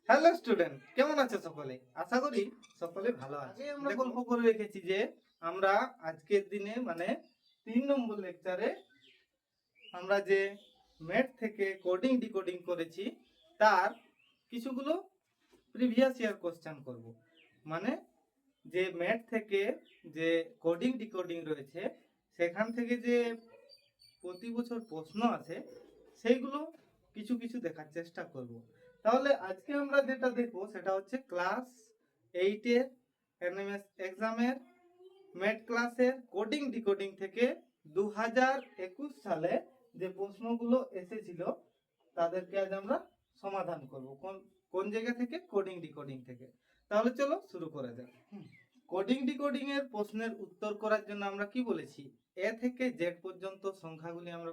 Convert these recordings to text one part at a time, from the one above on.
Hello student, কেমন আছো সকলে? আশা করি সকলে ভালো আছে। আমরা গল্প করে রেখেছি যে আমরা আজকের দিনে মানে 3 নম্বর লেকচারে আমরা যে ম্যাথ থেকে কোডিং ডিকোডিং করেছি তার কিছুগুলো প্রিভিয়াস ইয়ার কোশ্চেন করব। মানে যে ম্যাথ থেকে যে কোডিং ডিকোডিং রয়েছে সেখান থেকে যে প্রতি বছর প্রশ্ন আছে সেইগুলো কিছু কিছু দেখার চেষ্টা করব। তাহলে আজকে আমরা যেটা দেখব সেটা হচ্ছে ক্লাস 8-এর এনএমএস এক্সামের ম্যাথ ক্লাসের কোডিং ডিকোডিং থেকে 2021 সালে যে প্রশ্নগুলো এসেছিল তাদেরকে আজ আমরা সমাধান করব। কোন কোন জায়গা থেকে? কোডিং ডিকোডিং থেকে। তাহলে চলো শুরু করা যাক। কোডিং ডিকোডিং এর প্রশ্নের উত্তর করার জন্য আমরা কি বলেছি? এ থেকে জেড পর্যন্ত সংখ্যাগুলি আমরা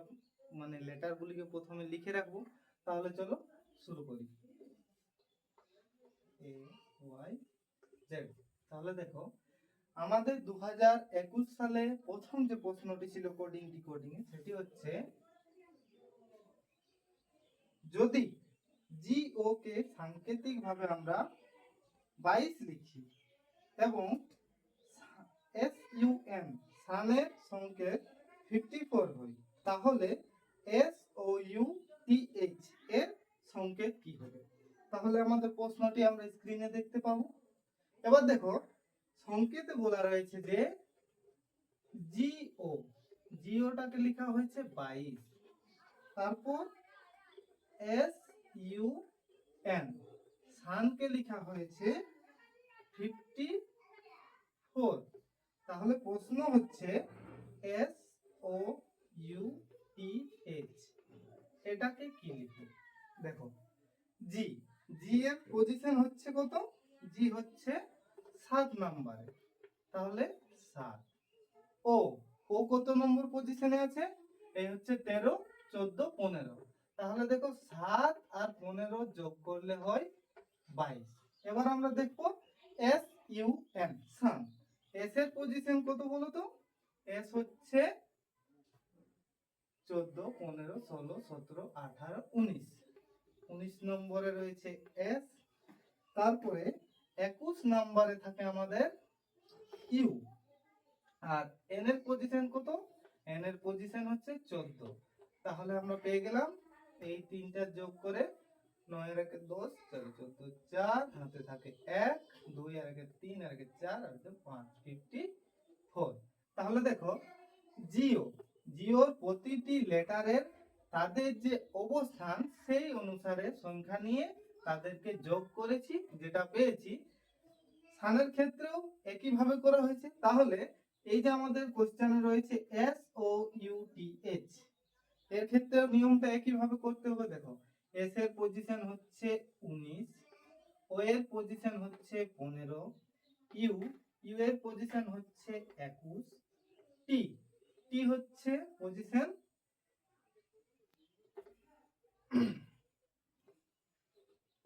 মানে লেটারগুলিকে প্রথমে লিখে রাখবো। তাহলে চলো শুরু করি। A Y Z. তাহলে দেখো আমাদের 2021 সালে প্রথম যে প্রশ্নটি ছিল কোডিং ডিকোডিং এ সেটি হচ্ছে যদি জিও কে সাংকেতিক ভাবে আমরা 22 লিখি এবং SUN সানের সংকেত 54 হয় তাহলে SOUTH এর সংকেত কি হবে? তাহলে আমাদের প্রশ্নটি আমরা স্ক্রিনে দেখতে পাবো। এবার দেখো সংকেতে বলা রয়েছে যে জিওটাকে লেখা হয়েছে 22, তারপর SUN সানকে লেখা হয়েছে 54। তাহলে প্রশ্ন হচ্ছে SOUTH এটাকে কি লিখব? দেখো জি এর পজিশন হচ্ছে কত? জি হচ্ছে 7 নম্বরে, তাহলে 7। ও কত নম্বর পজিশনে আছে? এই হচ্ছে 13, 14, 15। তাহলে দেখো 7 আর 15 যোগ করলে হয় 22। এবার আমরা দেখবো SUN সান। এস এর পজিশন কত বলো তো? এস হচ্ছে 14, 15, 16, 17, 18, 19। 19 নম্বরে রয়েছে এস। তারপরে 21 নম্বরে থাকে আমাদের ইউ। আর এন এর পজিশন কত? এন এর পজিশন হচ্ছে 14। তাহলে আমরা পেয়ে গেলাম এই তিনটা যোগ করে 9 আর 1 10, 14 4, হাতে থাকে 1 2 আর 1 3 আর 1 4 আর 1 5, 54। তাহলে দেখো জিওর প্রতিটি লেটারের তাদের যে অবস্থান সেই অনুসারে সংখ্যা নিয়ে তাদেরকে যোগ করেছি, যেটা পেয়েছি। সানের ক্ষেত্রেও একই ভাবে করা হয়েছে। তাহলে এই যে আমাদের কোশ্চেনে রয়েছে SOUTH, এর ক্ষেত্রেও নিয়মটা একই ভাবে করতে হবে। দেখো এস এর পজিশন হচ্ছে 19, ও এর পজিশন হচ্ছে 15, ইউ এর পজিশন হচ্ছে 21, টি হচ্ছে পজিশন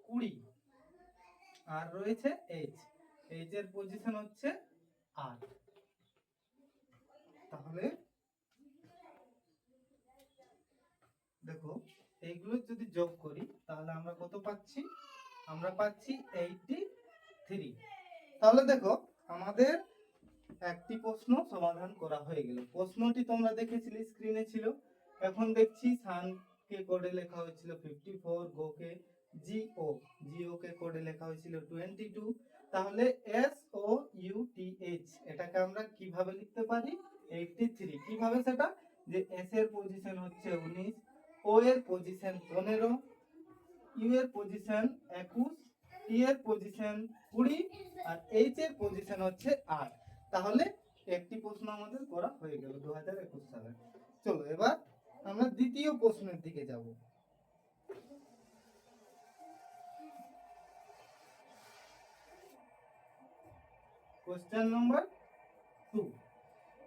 20, আর রয়েছে এইচ এর পজিশন হচ্ছে 8। তাহলে দেখো এইগুলো যদি যোগ করি তাহলে আমরা কত পাচ্ছি? আমরা পাচ্ছি 83। তাহলে দেখো আমাদের একটি প্রশ্ন সমাধান করা হয়ে গেল। প্রশ্নটি তোমরা দেখেছিলে, স্ক্রিনে ছিল। এখন দেখছি সানকে কোডে লেখা হয়েছিল 54, জিও কে কোডে লেখা হয়েছিল 22। তাহলে SOUTH এটাকে আমরা কিভাবে লিখতে পারি? 83। কিভাবে সেটা? যে এস এর পজিশন হচ্ছে 19, ও এর পজিশন 15, ইউ এর পজিশন 21, টি এর পজিশন 20 আর এইচ এর পজিশন হচ্ছে 8। তাহলে একটি প্রশ্ন আমাদের করা হয়ে গেল 2021 সালে। চলো এবার আমরা দ্বিতীয় প্রশ্নের দিকে যাব। Question number 2।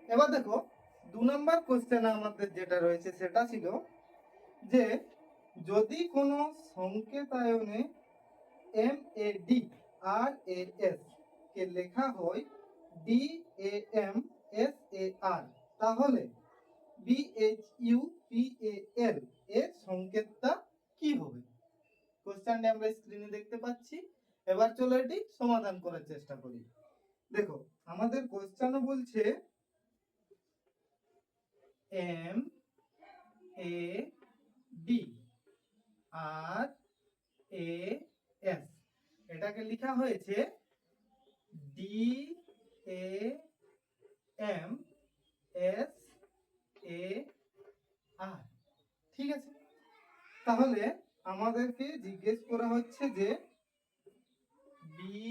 এবার দেখো 2 নাম্বার কোশ্চেনে আমাদের যেটা রয়েছে সেটা ছিল যে যদি কোনো সংকেতায়নে MADRAS কে লেখা হয় DAMSAR তাহলে BHUPAL এর সংকেতটা কি হবে? কোশ্চেনটি আমরা স্ক্রিনে দেখতে পাচ্ছি। এবার চলো এটি সমাধান করার চেষ্টা করি। দেখো আমাদের কোশ্চেনে বলছে M A D R A S, এটাকে লেখা হয়েছে D A M S A R. ঠিক আছে, তাহলে আমাদেরকে জিজ্ঞেস করা হচ্ছে যে B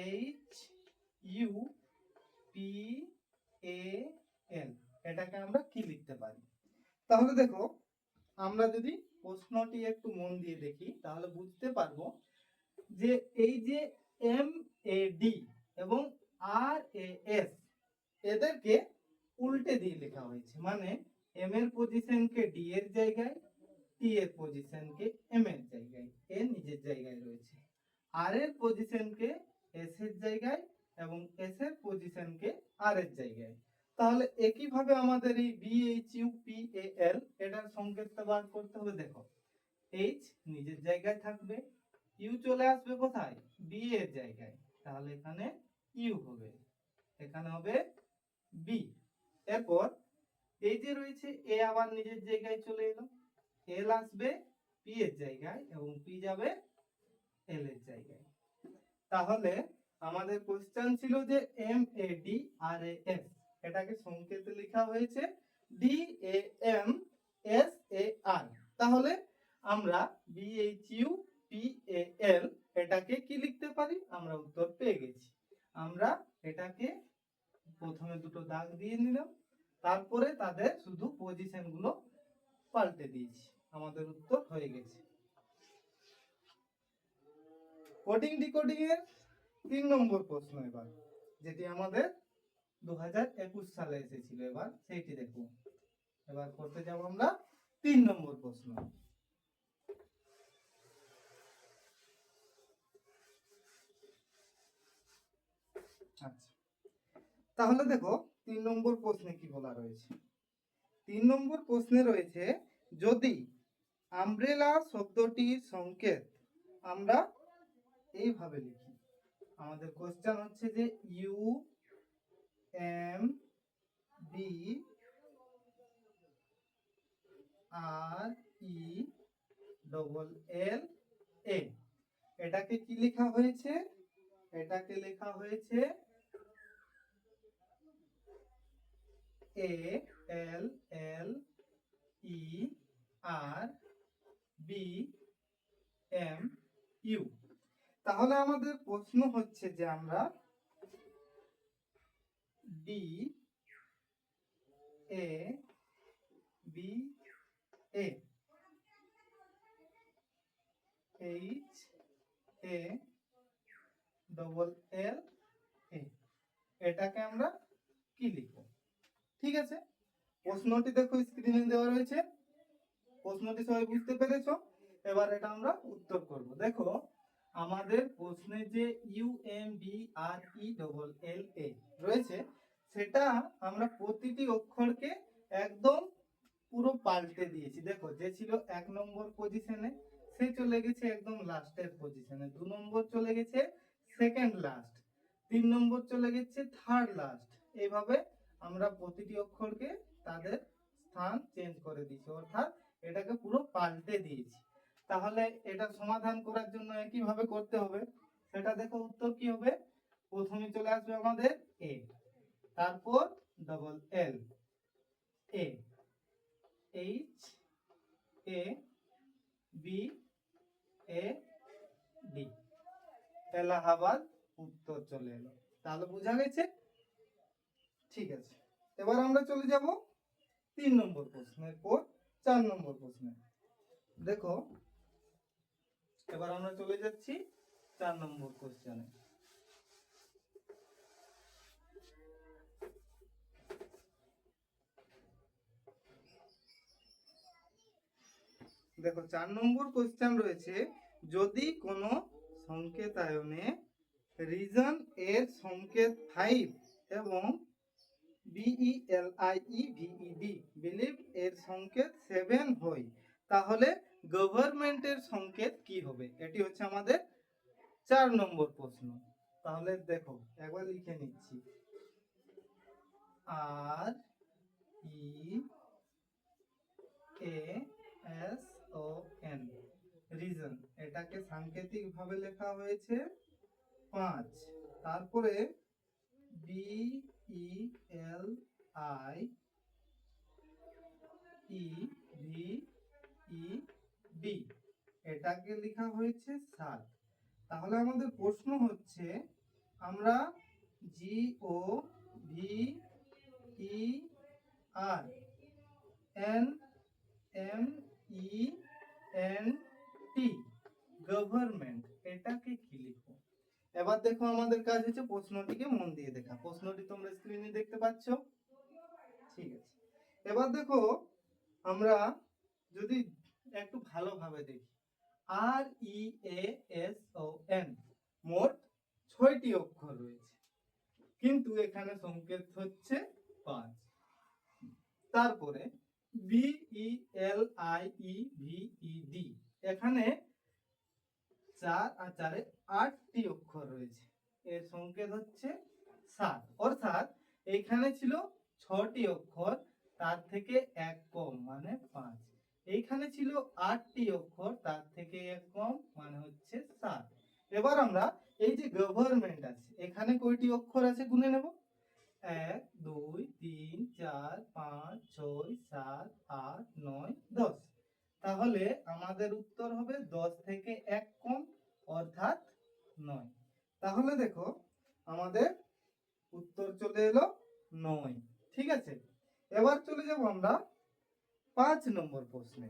H U P A L, এটাকে আমরা কি লিখতে পারি? তাহলে দেখো আমরা যদি প্রশ্নটি একটু মন দিয়ে দেখি তাহলে বুঝতে পারবো যে এই যে এম এ ডি এবং আর এ এস, এদেরকে উল্টে দিয়ে লেখা হয়েছে। মানে এম এর পজিশনকে ডি এর জায়গায়, টি এর পজিশনকে এম এর জায়গায়, এ নিজের জায়গায় রয়েছে। আর এর পজিশনকে এস এর জায়গায় এবং এস এর পজিশনকে আর এর জায়গায়। তাহলে একইভাবে আমাদের এই B H U P A L এটার সংকেতটা বার করতে হবে। দেখো এইচ নিজের জায়গায় থাকবে, ইউ চলে আসবে কোথায়? বি এর জায়গায়, তাহলে এখানে ইউ হবে, এখানে হবে বি। এরপর এই যে রয়েছে এ আবার নিজের জায়গায় চলে এলো, এল আসবে পি এর জায়গায় এবং পি যাবে এল এর জায়গায়। তাহলে আমাদের কোশ্চেন ছিল যে M A D R A S, এটাকে সংকেতে লেখা হয়েছে D A M S A R. তাহলে আমরা B H U P A L এটাকে কি লিখতে পারি? আমরা উত্তর পেয়ে গেছি। আমরা এটাকে প্রথমে দুটো দাগ দিয়ে নিলাম, তারপরে তাদের শুধু পজিশন গুলো পাল্টে দিয়েছি, আমাদের উত্তর হয়ে গেছে। কোডিং ডিকোডিং এর 3 নম্বর প্রশ্ন এবার, যেটি আমাদের 2021 সালে এসেছিল, এবার সেইটি দেখুন। এবার করতে যাব আমরা 3 নম্বর প্রশ্ন। আচ্ছা, তাহলে দেখো 3 নম্বর প্রশ্নে কি বলা রয়েছে। 3 নম্বর প্রশ্নে রয়েছে যদি আমব্রেলা শব্দটির সংকেত আমরা এইভাবে লিখি। আমাদের কোশ্চেন হচ্ছে যে U M B R E double L A, এটাকে কি লেখা হয়েছে? এটাকে লেখা হয়েছে A L L E R B M U. তাহলে আমাদের প্রশ্ন হচ্ছে যে আমরা D A B A H A double L A, এটাকে আমরা কি লিখব? ঠিক আছে, প্রশ্নটি দেখো স্ক্রিনে দেওয়া রয়েছে, প্রশ্নটি সবাই বুঝতে পেরেছো? এবার এটা আমরা উত্তর করব। দেখো আমাদের প্রশ্নে যে U M B R E double L এ রয়েছে, সেটা আমরা প্রতিটি অক্ষরকে একদম পুরো পাল্টে দিয়েছি। দেখো যে ছিল 1 নম্বর পজিশনে, সে চলে গেছে একদম লাস্টের পজিশনে, 2 নম্বর চলে গেছে সেকেন্ড লাস্ট, 3 নম্বর চলে গেছে থার্ড লাস্ট। এইভাবে আমরা প্রতিটি অক্ষরকে তাদের স্থান চেঞ্জ করে দিয়েছি, অর্থাৎ এটাকে পুরো পাল্টে দিয়েছি। তাহলে এটা সমাধান করার জন্য কিভাবে করতে হবে সেটা দেখো। উত্তর কি হবে? প্রথমে চলে আসবে আমাদের এ, তারপর double L A H A B A D, Allahabad উত্তর চলে এলো। তাহলে বোঝা গেছে? ঠিক আছে, এবার আমরা চলে যাব 3 নম্বর প্রশ্নের পর 4 নম্বর প্রশ্নে। দেখো এবার আমরা চলে যাচ্ছি 4 নম্বর কোশ্চেনে। দেখো 4 নম্বর কোশ্চেন রয়েছে যদি কোনো সংকেতায়নে রিজন এর সংকেত 5 এবং বিইএলআইইভিইডি বিলিভ এর সংকেত 7 হয়, তাহলে গভর্নমেন্ট এলিমেন্টের সংকেত কি হবে? এটি হচ্ছে আমাদের 4 নম্বর প্রশ্ন। তাহলে দেখো একবার লিখে নিচ্ছি, R E A S O N, reason. এটাকে সাংকেতিক ভাবে লেখা হয়েছে 5। তারপরে B E L I E V E D, এটাকে লেখা হয়েছে 7। তাহলে আমাদের প্রশ্ন হচ্ছে, আমরা G O V E R N M E N T, government, এটাকে কি লিখবো? এবার দেখো আমাদের কাজ হচ্ছে প্রশ্নটিকে মন দিয়ে দেখা। প্রশ্নটি তোমরা স্ক্রিনে দেখতে পাচ্ছ, ঠিক আছে। এবার দেখো আমরা যদি একটু ভালোভাবে দেখি, আর E A S O N, মোট 6টি অক্ষর রয়েছে, কিন্তু এখানে সংকেত হচ্ছে 5। তারপরে B E L I E V E D, এখানে 4 আর 4 8টি অক্ষর রয়েছে, এর সংকেত হচ্ছে 7। অর্থাৎ এখানে ছিল 6টি অক্ষর, তার থেকে এক কম মানে 5। এইখানে ছিল 8টি অক্ষর, তার থেকে এক কম মানে হচ্ছে 7। এবার আমরা এই যে গভর্নমেন্ট আছে, এখানে কয়টি অক্ষর আছে গুনে নেব। 1 2 3 4 5 6 7 8 9 10। তাহলে আমাদের উত্তর হবে 10 থেকে 1 কম, অর্থাৎ 9। তাহলে দেখো আমাদের উত্তর চলে এলো 9। ঠিক আছে, এবার চলে যাব আমরা 5 নম্বর প্রশ্নে।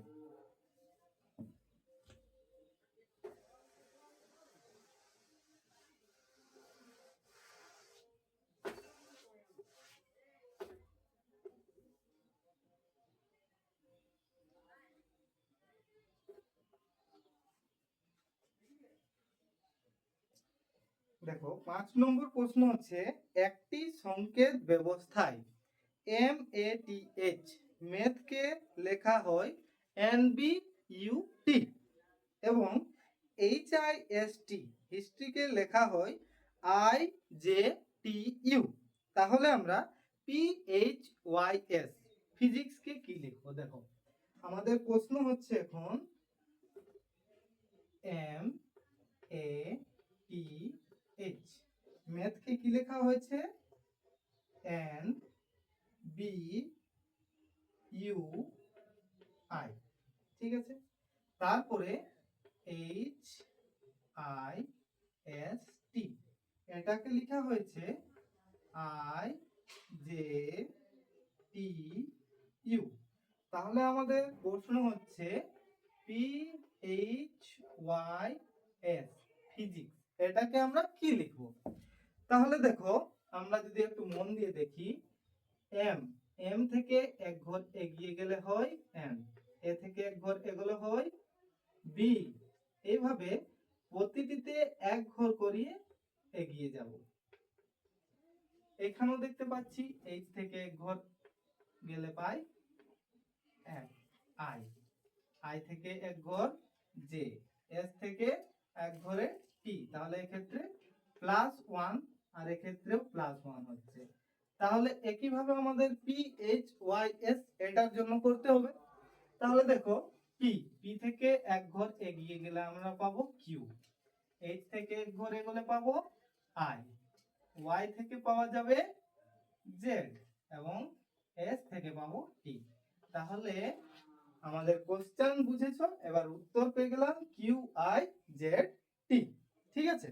দেখো 5 নম্বর প্রশ্ন হচ্ছে, একটি সংকেত ব্যবস্থায় এম এ টি এইচ, ম্যাথকে লেখা হয় এন বি ইউ টি, এবং এইচ আই এস টি, হিস্ট্রিকে লেখা হয় আই জে টি ইউ। তাহলে আমরা পি এইচ ওয়াই এস, ফিজিক্সকে কি লিখবো? দেখো আমাদের প্রশ্ন হচ্ছে এখন এম এ টি এইচ, ম্যাথকে কি লেখা হয়েছে এন বি ইউ আই, ঠিক আছে। তারপরে এইচ আই এস টি, এটাকে লেখা হয়েছে আই জে টি ইউ। তাহলে আমাদের প্রশ্ন হচ্ছে P H Y S, physics, এটাকে আমরা কি লিখবো? তাহলে দেখো আমরা যদি একটু মন দিয়ে দেখি, এম, এম থেকে এক ঘর এগিয়ে গেলে হয় এন, এ থেকে এক ঘর এগোলে হয় বি, এইভাবে প্রতিটিতে এক ঘর করিয়ে এগিয়ে যাব। এখানেও দেখতে পাচ্ছি এইচ থেকে এক ঘর গেলে পাই এক আই, আই থেকে এক ঘর জে, এস থেকে এক ঘরে টি, তাহলে এক্ষেত্রে +1, আর এক্ষেত্রেও +1 হচ্ছে। তাহলে একইভাবে আমাদের পি এইচ ওয়াই এস এটার জন্য করতে হবে। তাহলে দেখো পি, পি থেকে এক ঘর এগিয়ে গেলে আমরা পাবো কিউ, এইচ থেকে এক ঘর এগোলে পাবো আই, ওয়াই থেকে পাওয়া যাবে জেড, এবং এস থেকে পাবো টি। তাহলে আমাদের কোশ্চেন বুঝেছো, এবার উত্তর পেয়ে গেলাম কিউ আই জেড টি। ঠিক আছে,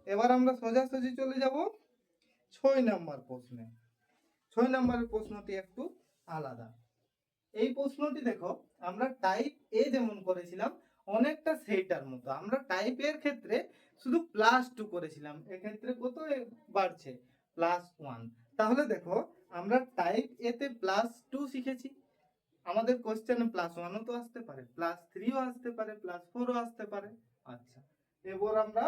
এবার আমরা সোজাসুজি চলে যাব 6 নম্বর প্রশ্নে। 6 নম্বরের প্রশ্নটি একটু আলাদা। এই প্রশ্নটি দেখো আমরা টাইপ এ যেমন করেছিলাম অনেকটা সেইটার মতো। আমরা টাইপ এর ক্ষেত্রে শুধু +2 করেছিলাম, এক্ষেত্রে কত বাড়ছে +1। তাহলে দেখো আমরা টাইপ এ তে +2 শিখেছি, আমাদের কোশ্চেনে +1ও তো আসতে পারে, +3ও আসতে পারে, +4ও আসতে পারে। আচ্ছা, এবার আমরা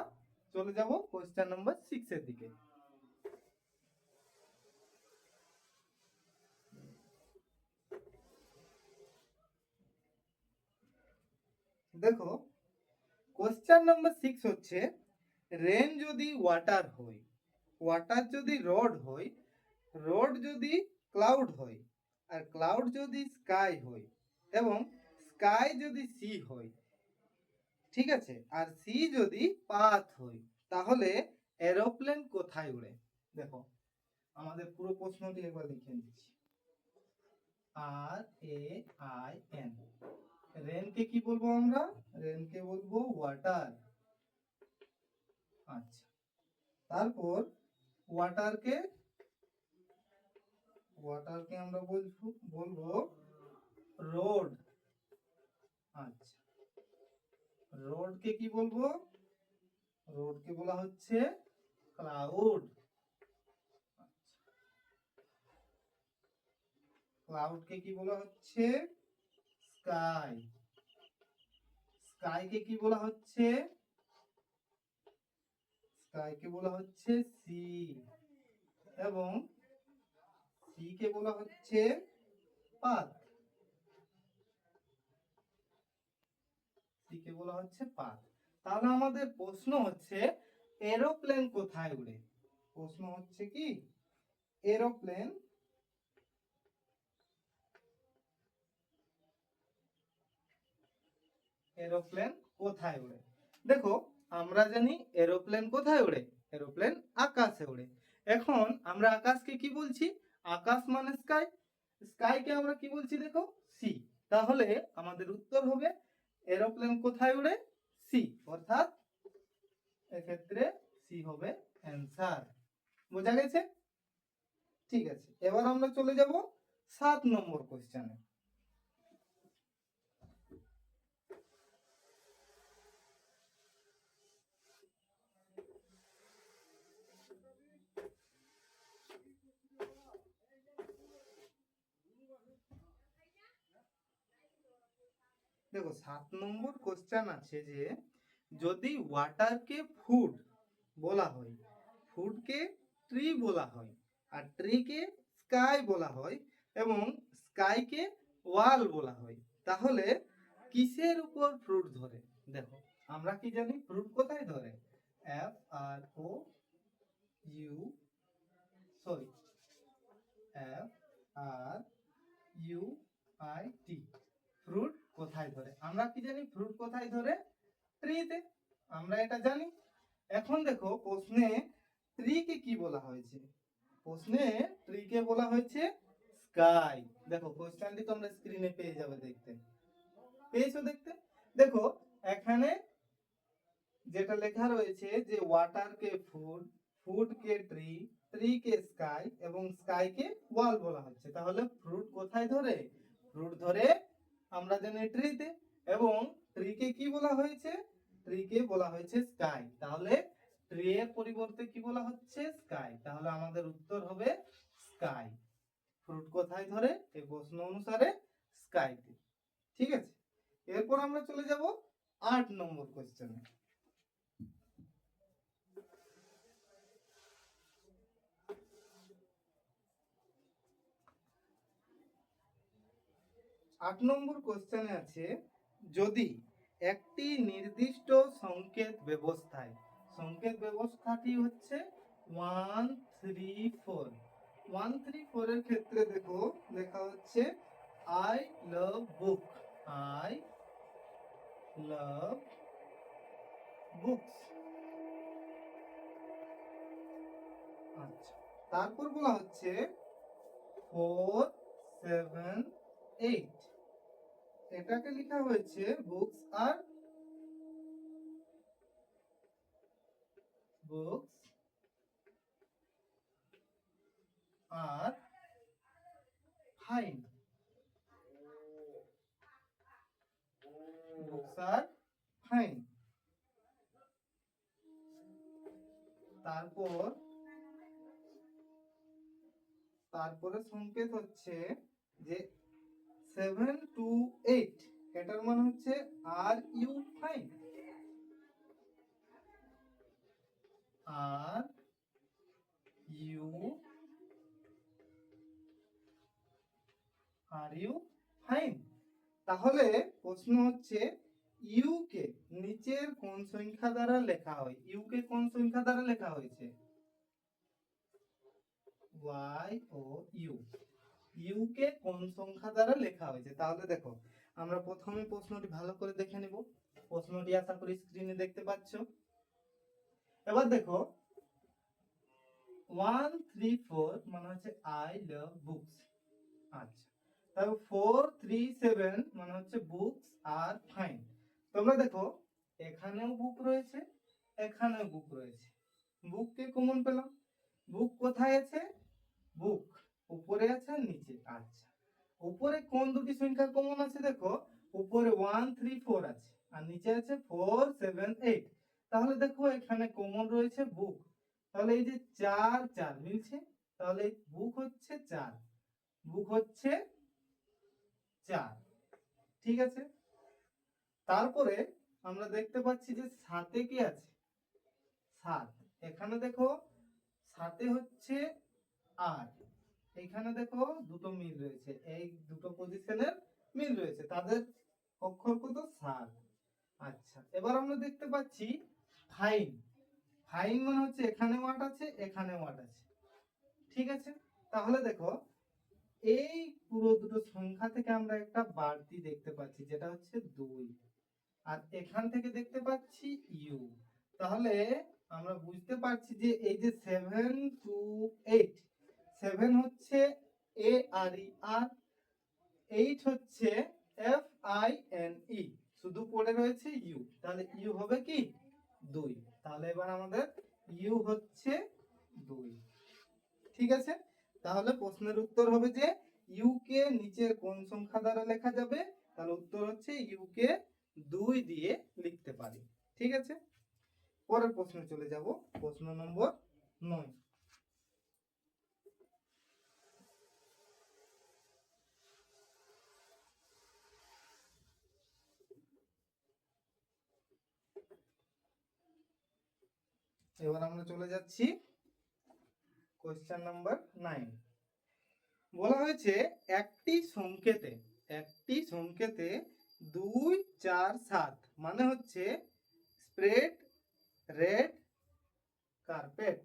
চলে যাব কোশ্চেন নাম্বার 6 এর দিকে। দেখো কোশ্চেন নাম্বার 6 হচ্ছে রেন যদি ওয়াটার হয়, ওয়াটার যদি রড হয়, রড যদি ক্লাউড হয়, আর ক্লাউড যদি স্কাই হয়, এবং স্কাই যদি সি হয়, ঠিক আছে, আর সি যদি পাথ হয়, তাহলে এরোপ্লেন কোথায় উড়ে? দেখো আমাদের পুরো প্রশ্নটি একবার লিখে নিচ্ছি। আর এ আই এন, রেনকে কি বলবো আমরা? রেনকে বলবো ওয়াটার। আচ্ছা, তারপর ওয়াটারকে, ওয়াটারকে আমরা বলবো রোড। আচ্ছা, রোডকে কি বলবো? রোডকে বলা হচ্ছে ক্লাউড। ক্লাউডকে কি বলা হচ্ছে? স্কাই। স্কাইকে কি বলা হচ্ছে? স্কাইকে বলা হচ্ছে সি, এবং সি কে বলা হচ্ছে পাথ। সি কে বলা হচ্ছে পাথ। তাহলে আমাদের প্রশ্ন হচ্ছে এরোপ্লেন কোথায় উড়ে? প্রশ্ন হচ্ছে কি এরোপ্লেন এরোপ্লেন কোথায় উড়ে? দেখো আমরা জানি এরোপ্লেন কোথায় উড়ে? এরোপ্লেন আকাশে উড়ে। এখন আমরা আকাশকে কি বলছি? আকাশ মানে স্কাই, স্কাইকে আমরা কি বলছি? দেখো সি। তাহলে আমাদের উত্তর হবে এরোপ্লেন কোথায় উড়ে? সি, অর্থাৎ এক্ষেত্রে সি হবে অ্যান্সার। বোঝা গেছে? ঠিক আছে, এবার আমরা চলে যাব 7 নম্বর কোশ্চেনে। দেখো 7 নম্বর কোশ্চেন আছে যে যদি ওয়াটারকে ফুড বলা হয়, ফুডকে ট্রি বলা হয়, আর ট্রিকে স্কাই বলা হয়, এবং স্কাইকে ওয়াল বলা হয়, তাহলে কিসের উপর ফ্রুট ধরে? দেখো আমরা কি জানি ফ্রুট কোথায় ধরে? F R O U, sorry, F R U I T, fruit কোথায় ধরে? আমরা কি জানি ফ্রুট কোথায় ধরে? ট্রিতে, আমরা এটা জানি। এখন দেখো প্রশ্নে ট্রিকে কি বলা হয়েছে? প্রশ্নে ট্রিকে বলা হয়েছে স্কাই। দেখো কোশ্চেনটি তোমরা স্ক্রিনে পেয়ে যাবে, দেখতে পেয়েছো? দেখতে দেখো এখানে যেটা লেখা রয়েছে যে ওয়াটারকে ফুড, ফুডকে ট্রি, ট্রিকে স্কাই, এবং স্কাইকে ওয়াল বলা হচ্ছে। তাহলে ফ্রুট কোথায় ধরে? ফ্রুট ধরে আমরা জানি ট্রিতে, এবং ট্রিকে কি বলা হয়েছে? ট্রিকে বলা হয়েছে স্কাই। তাহলে ট্রি এর পরিবর্তে কি বলা হচ্ছে? স্কাই। তাহলে আমাদের উত্তর হবে স্কাই। ফ্রুট কোথায় ধরে এই প্রশ্ন অনুসারে? স্কাইতে। ঠিক আছে, এরপর আমরা চলে যাব 8 নম্বর কোশ্চেনে। 8 নম্বর কোশ্চেনে আছে যদি একটি নির্দিষ্ট সংকেত ব্যবস্থায়, সংকেত ব্যবস্থাটি হচ্ছে 1 3 4, 1 3 4 এর ক্ষেত্রে দেখো লেখা হচ্ছে I love book, I love books. আচ্ছা, তারপর বলা হচ্ছে 4 7 8, এটাকে লেখা হয়েছে books are books are fine, books are fine. তারপর তারপরে সংকেত হচ্ছে যে 7 টু 8, এটার মানে হচ্ছে are you fine, are you are you fine. তাহলে প্রশ্ন হচ্ছে ইউ কে নিচের কোন সংখ্যা দ্বারা লেখা হয়? ইউ কে কোন সংখ্যা দ্বারা লেখা হয়েছে? ওয়াই ও ইউ, ইউ কে কোন সংখ্যা দ্বারা লেখা হয়েছে? তাহলে দেখো আমরা প্রথমে প্রশ্নটি ভালো করে দেখে নিব। প্রশ্নটি আশা করি স্ক্রিনে দেখতে পাচ্ছ। এবার দেখো 134 মানে হচ্ছে আই লাভ বুকস। আচ্ছা, তারপর 437 মানে হচ্ছে বুকস আর ফাইন। তোমরা দেখো এখানেও বুক রয়েছে, এখানেও বুক রয়েছে। বুককে কমন পেলাম। বুক কোথায় আছে? বুক উপরে আছে আর নিচে। আচ্ছা, উপরে কোন দুটি সংখ্যা কমন আছে? দেখো উপরে 134 আছে আর নিচে আছে 478। তাহলে দেখো এখানে কমন রয়েছে বুক। তাহলে এই যে 4 4 মিলছে, তাহলে বুক হচ্ছে 4, বুক হচ্ছে 4। ঠিক আছে, তারপরে আমরা দেখতে পাচ্ছি যে সাথে কি আছে? 7। এখানে দেখো সাথে হচ্ছে 8, এখানে দেখো দুটো মিল রয়েছে, এই দুটো পজিশনের মিল রয়েছে, তাদের অক্ষর কত? 7। আচ্ছা, এবার আমরা দেখতে পাচ্ছি ফাইন। ফাইন মানে হচ্ছে এখানে 8 আছে, এখানে 8 আছে। ঠিক আছে, তাহলে দেখো এই পুরো দুটো সংখ্যা থেকে আমরা একটা বাড়তি দেখতে পাচ্ছি, যেটা হচ্ছে 2, আর এখান থেকে দেখতে পাচ্ছি ইউ। তাহলে আমরা বুঝতে পারছি যে এই যে 7 টু 8, 7 হচ্ছে এ আর ই আর, 8 হচ্ছে এফ আই এন ই, শুধু পড়ে রয়েছে ইউ। তাহলে ইউ হবে কি? 2। তাহলে এবার আমাদের ইউ হচ্ছে 2। ঠিক আছে, তাহলে প্রশ্নের উত্তর হবে যে ইউ কে নিচে কোন সংখ্যা দ্বারা লেখা যাবে? তাহলে উত্তর হচ্ছে ইউ কে 2 দিয়ে লিখতে পারি। ঠিক আছে, পরের প্রশ্নে চলে যাব। প্রশ্ন নম্বর 9। এবার আমরা চলে যাচ্ছি কোশ্চেন নাম্বার 9। বলা হয়েছে একটি সংকেতে 2 4 7 মানে হচ্ছে স্প্রেড রেড কার্পেট।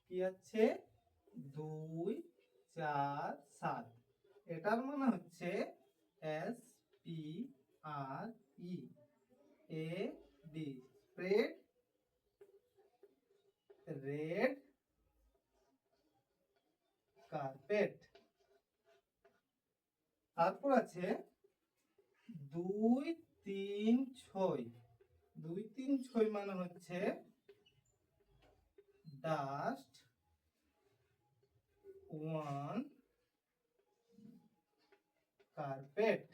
কি আছে? 2 4 7, এটার মানে হচ্ছে S P R E A D, spread red carpet. তারপর আছে 2 3 6, 2 3 6 মানে হচ্ছে ডাস্ট 1 কার্পেট।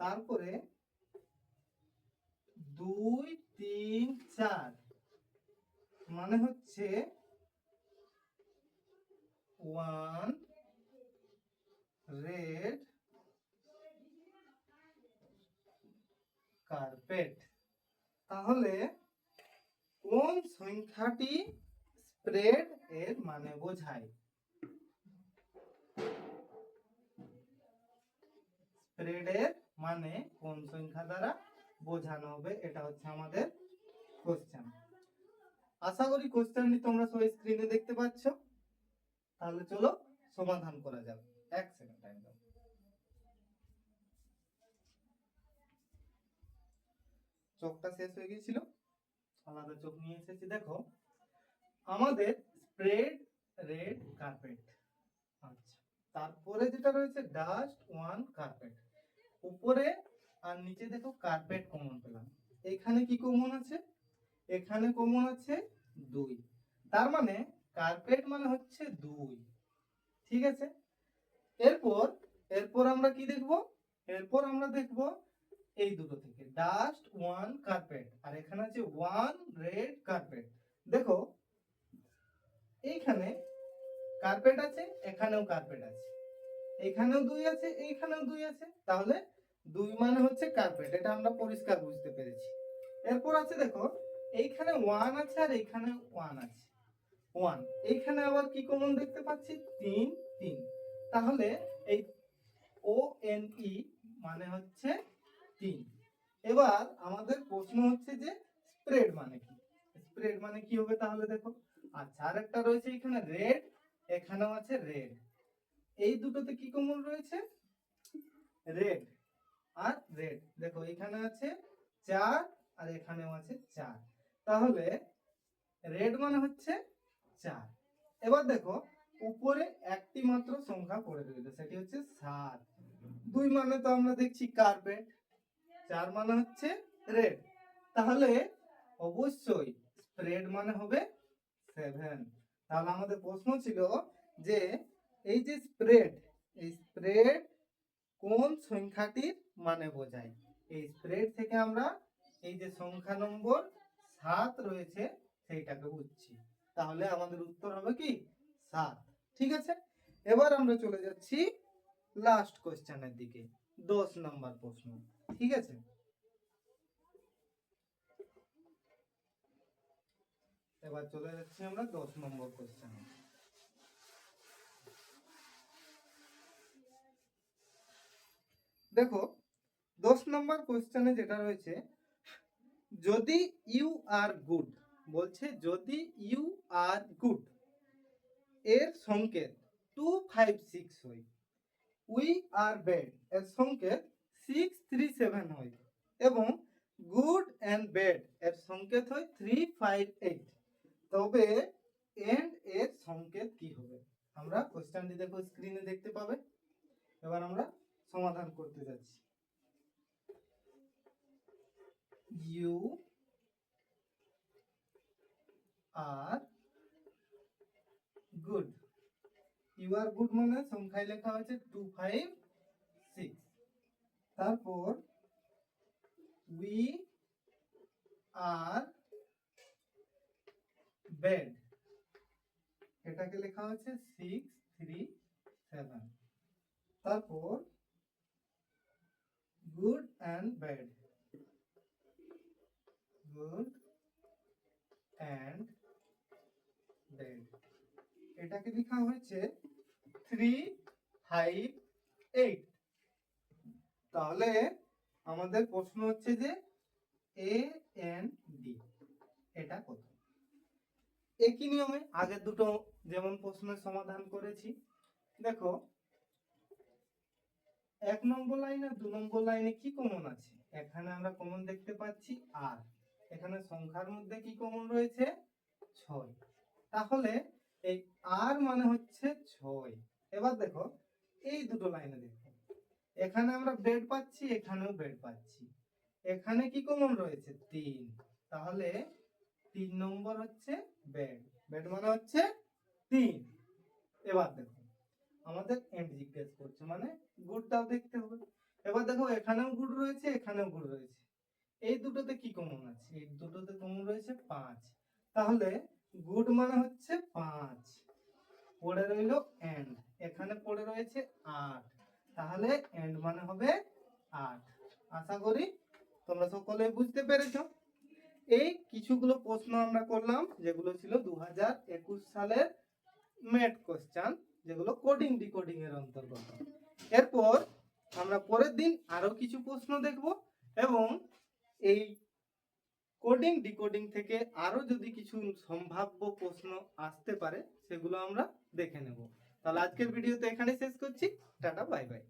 তারপরে 2 3 4 মানে হচ্ছে 1 রেড কার্পেট। তাহলে কোন সংখ্যাটি স্প্রেড এর মানে বোঝায়? স্প্রেড এর মানে কোন সংখ্যা দ্বারা বোঝানো হবে? এটা হচ্ছে আমাদের কোশ্চেন। আশা করি কোশ্চেনটি তোমরা সবাই স্ক্রিনে দেখতে পাচ্ছ। তাহলে চলো সমাধান করা যাক। 1 সেকেন্ড টাইম দাও। চোখটা শেষ হয়ে গিয়েছিল, আলাদা চোখ নিয়ে এসেছি। দেখো আমাদের স্প্রেড রেড কার্পেট। আচ্ছা, তারপরে যেটা রয়েছে ডাস্ট 1 কার্পেট। উপরে আর নিচে দেখো কার্পেট কমন পেলাম। এখানে কি কমন আছে? এখানে কমন আছে 2, তার মানে কার্পেট মানে হচ্ছে 2। ঠিক আছে, এরপর এরপর আমরা কি দেখব? এরপর আমরা দেখব এই দুটো থেকে ডাস্ট 1 কার্পেট, আর এখানে আছে 1 রেড কার্পেট। দেখো এইখানে কার্পেট আছে, এখানেও কার্পেট আছে, এখানেও 2 আছে, এইখানেও 2 আছে। তাহলে 2 মানে হচ্ছে কার্পেট, এটা আমরা পরিষ্কার বুঝতে পেরেছি। এরপর আছে দেখো এইখানে 1 আছে আর এইখানে 1 আছে, 1। এইখানে আবার কি কমন দেখতে পাচ্ছি? 3 3। তাহলে এই ও এন ই মানে হচ্ছে 3। এবার আমাদের প্রশ্ন হচ্ছে যে স্প্রেড মানে কি? স্প্রেড মানে কি হবে তাহলে দেখো। আচ্ছা, আরেকটা রয়েছে এখানে রেড, এখানেও আছে রেড। এই দুটোতে কি কমন রয়েছে? রেড আর রেড। দেখো এখানে আছে 4 আর এখানেও আছে 4। তাহলে রেড মানে হচ্ছে 4। এবার দেখো উপরে একটি মাত্র সংখ্যা পড়ে রইল, সেটি হচ্ছে 7। 2 মানে তো আমরা দেখছি কার্পেট, 4 মানে হচ্ছে রেড। তাহলে অবশ্যই স্প্রেড মানে হবে 7। তাহলে আমাদের প্রশ্ন ছিল যে এই যে স্প্রেড, এই স্প্রেড কোন সংখ্যাটির মানে বোঝায়? এই স্প্রেড থেকে আমরা এই যে সংখ্যা নম্বর 7 রয়েছে সেইটাকে বুঝছি। তাহলে আমাদের উত্তর হবে কি 7। ঠিক আছে, এবার আমরা চলে যাচ্ছি লাস্ট কোশ্চেনের দিকে, 10 নম্বর প্রশ্ন। ঠিক আছে, এবার চলে যাচ্ছি আমরা 10 নম্বর কোশ্চেনে। দেখো 10 নম্বর কোশ্চেনে যেটা রয়েছে, যদি ইউ আর গুড, বলছে যদি ইউ আর গুড এর সংকেত 256 হয়, উই আর ব্যাড এর সংকেত 637 হয় এবং গুড এন্ড ব্যাড এর সংকেত হয় 358, তবে এন্ড এর সংকেত কি হবে? আমরা কোশ্চেনটি দেখো স্ক্রিনে দেখতে পাবে। এবার আমরা সমাধান করতে যাচ্ছি। You are good, you are good মানে সংখ্যায় লেখা হয়েছে 256। তারপর উই আর ব্যাড, এটাকে লেখা হচ্ছে 637। তারপর good and bad, good and bad, এটাকে লেখা হয়েছে 358। তাহলে আমাদের প্রশ্ন হচ্ছে যে এ এন ডি এটা কত? একই নিয়মে আগের দুটো যেমন প্রশ্নের সমাধান করেছি। দেখো 1 নম্বর লাইন আর 2 নম্বর লাইনে কি কমন আছে? এখানে আমরা কমন দেখতে পাচ্ছি আর, এখানে সংখ্যার মধ্যে কি কমন রয়েছে? 6। তাহলে এই আর মানে হচ্ছে 6। এবার দেখো এই দুটো লাইনে দেখো, এখানে আমরা বেড পাচ্ছি, এখানেও বেড পাচ্ছি, এখানে কি কমন রয়েছে? 3। তাহলে 3 নম্বর হচ্ছে বেড, বেড মানে হচ্ছে 3। এবার দেখো আমাদের এন্ড জিজ্ঞেস করছে, মানে গুডটাও দেখতে হবে। এবার দেখো এখানেও গুড রয়েছে, এখানেও গুড রয়েছে, এই দুটোতে কি কমন আছে? এই দুটোতে কমন রয়েছে 5। তাহলে গুড মানে হচ্ছে 5, পড়ে রইল এন্ড, এখানে পড়ে রয়েছে 8, তাহলে এন্ড মানে হবে 8। আশা করি তোমরা সকলে বুঝতে পেরেছো। এই কিছুগুলো প্রশ্ন আমরা করলাম যেগুলো ছিল 2021 সালের ম্যাথ কোশ্চেন, যেগুলো কোডিং ডিকোডিং এর অন্তর্গত। এরপর আমরা পরের দিন আরো কিছু প্রশ্ন দেখব এবং এই কোডিং ডিকোডিং থেকে আরো যদি কিছু সম্ভাব্য প্রশ্ন আসতে পারে সেগুলো আমরা দেখে নেব। তাহলে আজকের ভিডিওতে এখানে শেষ করছি। Tata, bye bye.